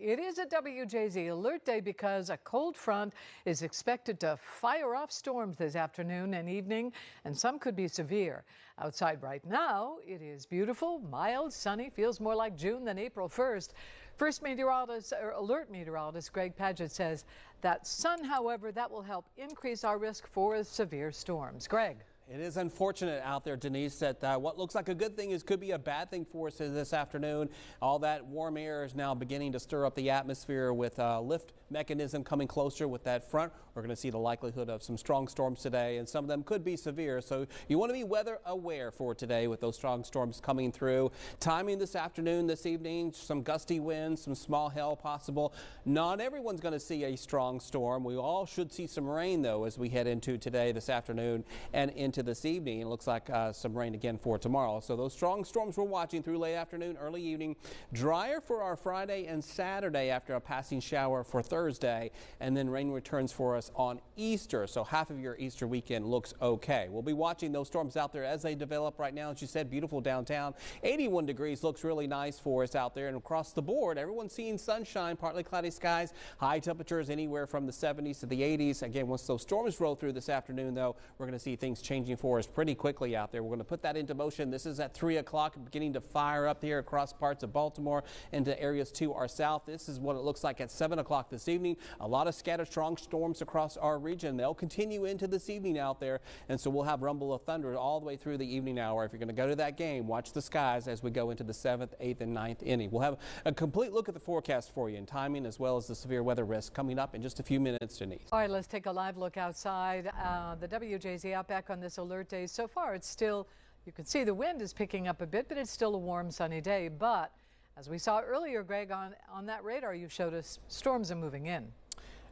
It is a WJZ alert day because a cold front is expected to fire off storms this afternoon and evening, and some could be severe. Outside right now, it is beautiful, mild, sunny, feels more like June than April 1st. First alert meteorologist Greg Padgett says that sun, however, that will help increase our risk for severe storms. Greg. It is unfortunate out there, Denise, that what looks like a good thing could be a bad thing for us this afternoon. All that warm air is now beginning to stir up the atmosphere with a lift mechanism coming closer with that front. We're going to see the likelihood of some strong storms today, and some of them could be severe. So you want to be weather aware for today with those strong storms coming through. Timing this afternoon, this evening, some gusty winds, some small hail possible. Not everyone's going to see a strong storm. We all should see some rain, though, as we head into today, this afternoon, and into this evening. It looks like some rain again for tomorrow. So those strong storms we're watching through late afternoon, early evening. Drier for our Friday and Saturday after a passing shower for Thursday, and then rain returns for us on Easter. So half of your Easter weekend looks okay. We'll be watching those storms out there as they develop right now. As you said, beautiful downtown. 81 degrees looks really nice for us out there, and across the board, everyone's seeing sunshine, partly cloudy skies, high temperatures anywhere from the 70s to the 80s. Again, once those storms roll through this afternoon, though, we're going to see things changing for us pretty quickly out there. We're going to put that into motion. This is at 3 o'clock, beginning to fire up here across parts of Baltimore into areas to our south. This is what it looks like at 7 o'clock this evening. A lot of scattered strong storms across our region. They'll continue into this evening out there, and so we'll have rumble of thunder all the way through the evening hour. If you're going to go to that game, watch the skies as we go into the 7th, 8th, and 9th inning. We'll have a complete look at the forecast for you and timing as well as the severe weather risk coming up in just a few minutes, Denise. All right, let's take a live look outside. The WJZ Outback on this alert day. So far, it's still, you can see the wind is picking up a bit, but it's still a warm, sunny day. But as we saw earlier, Greg, on that radar you showed us, storms are moving in.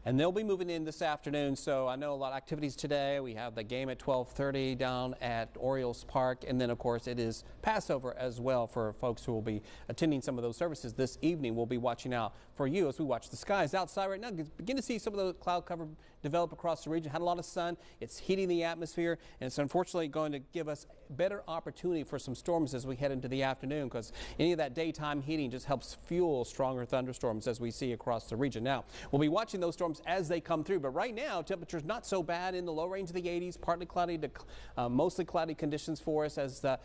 And they'll be moving in this afternoon, so I know a lot of activities today. We have the game at 12:30 down at Orioles Park, and then, of course, it is Passover as well for folks who will be attending some of those services this evening. We'll be watching out for you as we watch the skies outside right now. Begin to see some of the cloud cover develop across the region. Had a lot of sun. It's heating the atmosphere, and it's unfortunately going to give us better opportunity for some storms as we head into the afternoon, because any of that daytime heating just helps fuel stronger thunderstorms as we see across the region. Now, we'll be watching those storms as they come through, but right now temperatures not so bad in the low range of the 80s, partly cloudy to mostly cloudy conditions for us as the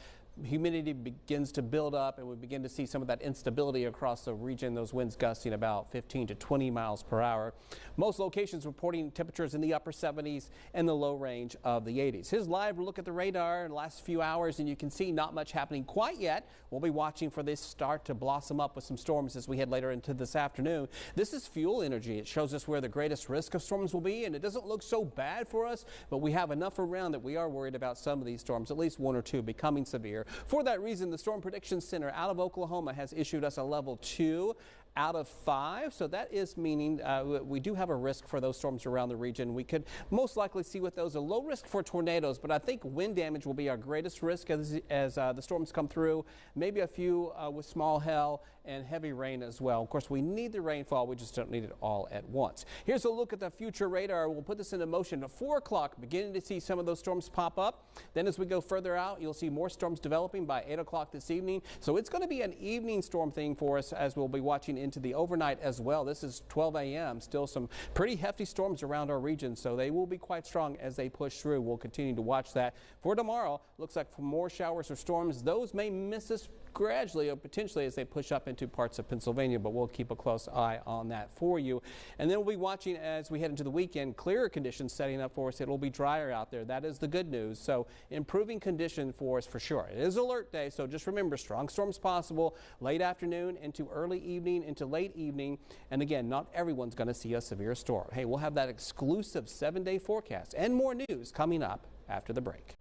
humidity begins to build up, and we begin to see some of that instability across the region. Those winds gusting about 15 to 20 miles per hour. Most locations reporting temperatures in the upper 70s and the low range of the 80s. Here's a live look at the radar in the last few hours, and you can see not much happening quite yet. We'll be watching for this start to blossom up with some storms as we head later into this afternoon. This is fuel energy. It shows us where the greatest risk of storms will be, and it doesn't look so bad for us, but we have enough around that we are worried about some of these storms, at least one or two, becoming severe. For that reason, the Storm Prediction Center out of Oklahoma has issued us a level 2 out of 5. So that is meaning we do have a risk for those storms around the region. We could most likely see with those a low risk for tornadoes, but I think wind damage will be our greatest risk as the storms come through. Maybe a few with small hail and heavy rain as well. Of course, we need the rainfall. We just don't need it all at once. Here's a look at the future radar. We'll put this into motion at 4 o'clock, beginning to see some of those storms pop up. Then as we go further out, you'll see more storms developing by 8 o'clock this evening. So it's going to be an evening storm thing for us as we'll be watching into the overnight as well. This is 12 a.m. Still some pretty hefty storms around our region, so they will be quite strong as they push through. We'll continue to watch that. For tomorrow, looks like for more showers or storms. Those may miss us gradually or potentially as they push up into parts of Pennsylvania, but we'll keep a close eye on that for you. And then we'll be watching as we head into the weekend, clearer conditions setting up for us. It'll be drier out there. That is the good news. So improving condition for us for sure. It is alert day, so just remember, strong storms possible late afternoon into early evening into late evening. And again, not everyone's going to see a severe storm. Hey, we'll have that exclusive 7-day forecast and more news coming up after the break.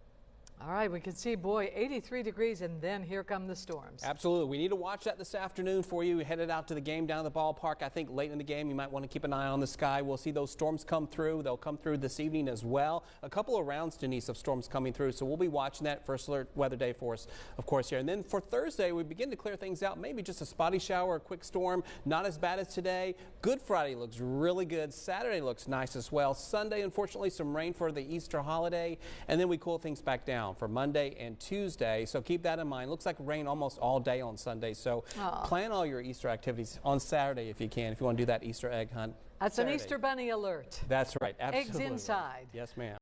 All right, we can see, boy, 83 degrees, and then here come the storms. Absolutely. We need to watch that this afternoon for you. We headed out to the game down at the ballpark. I think late in the game, you might want to keep an eye on the sky. We'll see those storms come through. They'll come through this evening as well. A couple of rounds, Denise, of storms coming through. So we'll be watching that first alert weather day for us, of course, here. And then for Thursday, we begin to clear things out. Maybe just a spotty shower, a quick storm. Not as bad as today. Good Friday looks really good. Saturday looks nice as well. Sunday, unfortunately, some rain for the Easter holiday. And then we cool things back down. down for Monday and Tuesday. So keep that in mind. Looks like rain almost all day on Sunday. So plan all your Easter activities on Saturday if you can, if you want to do that Easter egg hunt. That's Saturday. An Easter Bunny alert. That's right. Absolutely. Eggs inside. Yes, ma'am.